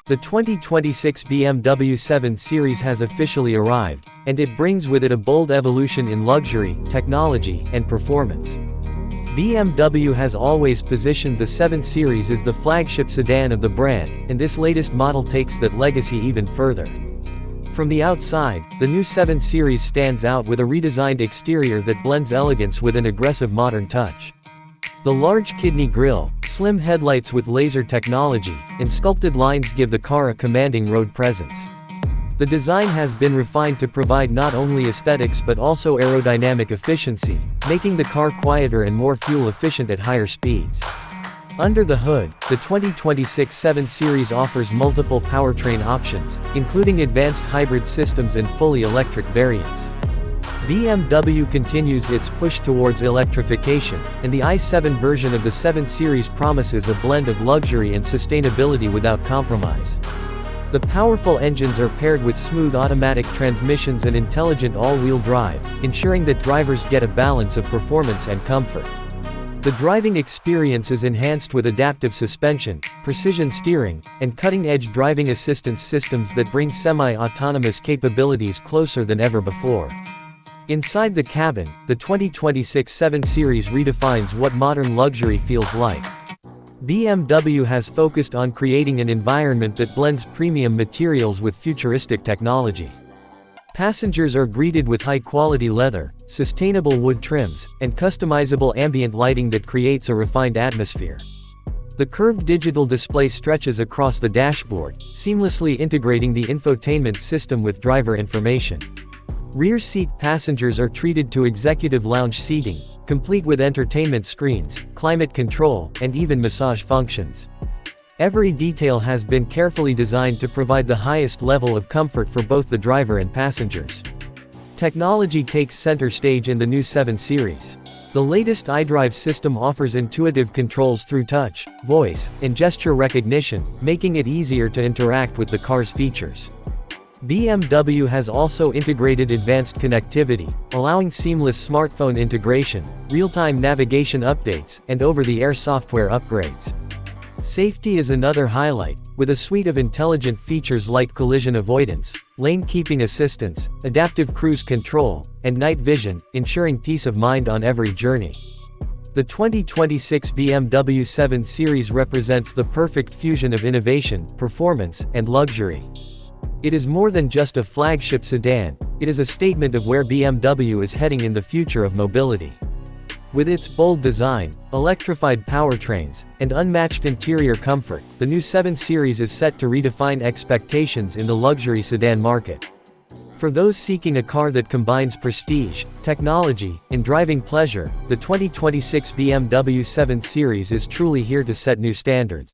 The 2026 BMW 7 Series has officially arrived, and it brings with it a bold evolution in luxury, technology, and performance. BMW has always positioned the 7 Series as the flagship sedan of the brand, and this latest model takes that legacy even further. From the outside, the new 7 Series stands out with a redesigned exterior that blends elegance with an aggressive modern touch. The large kidney grille, slim headlights with laser technology, and sculpted lines give the car a commanding road presence. The design has been refined to provide not only aesthetics but also aerodynamic efficiency, making the car quieter and more fuel-efficient at higher speeds. Under the hood, the 2026 7 Series offers multiple powertrain options, including advanced hybrid systems and fully electric variants. BMW continues its push towards electrification, and the i7 version of the 7 Series promises a blend of luxury and sustainability without compromise. The powerful engines are paired with smooth automatic transmissions and intelligent all-wheel drive, ensuring that drivers get a balance of performance and comfort. The driving experience is enhanced with adaptive suspension, precision steering, and cutting-edge driving assistance systems that bring semi-autonomous capabilities closer than ever before. Inside the cabin, the 2026 7 Series redefines what modern luxury feels like. BMW has focused on creating an environment that blends premium materials with futuristic technology. Passengers are greeted with high-quality leather, sustainable wood trims, and customizable ambient lighting that creates a refined atmosphere. The curved digital display stretches across the dashboard, seamlessly integrating the infotainment system with driver information. Rear seat passengers are treated to executive lounge seating, complete with entertainment screens, climate control, and even massage functions. Every detail has been carefully designed to provide the highest level of comfort for both the driver and passengers. Technology takes center stage in the new 7 Series. The latest iDrive system offers intuitive controls through touch, voice, and gesture recognition, making it easier to interact with the car's features. BMW has also integrated advanced connectivity, allowing seamless smartphone integration, real-time navigation updates, and over-the-air software upgrades. Safety is another highlight, with a suite of intelligent features like collision avoidance, lane keeping assistance, adaptive cruise control, and night vision, ensuring peace of mind on every journey. The 2026 BMW 7 Series represents the perfect fusion of innovation, performance, and luxury. It is more than just a flagship sedan, it is a statement of where BMW is heading in the future of mobility. With its bold design, electrified powertrains, and unmatched interior comfort, the new 7 Series is set to redefine expectations in the luxury sedan market. For those seeking a car that combines prestige, technology, and driving pleasure, the 2026 BMW 7 Series is truly here to set new standards.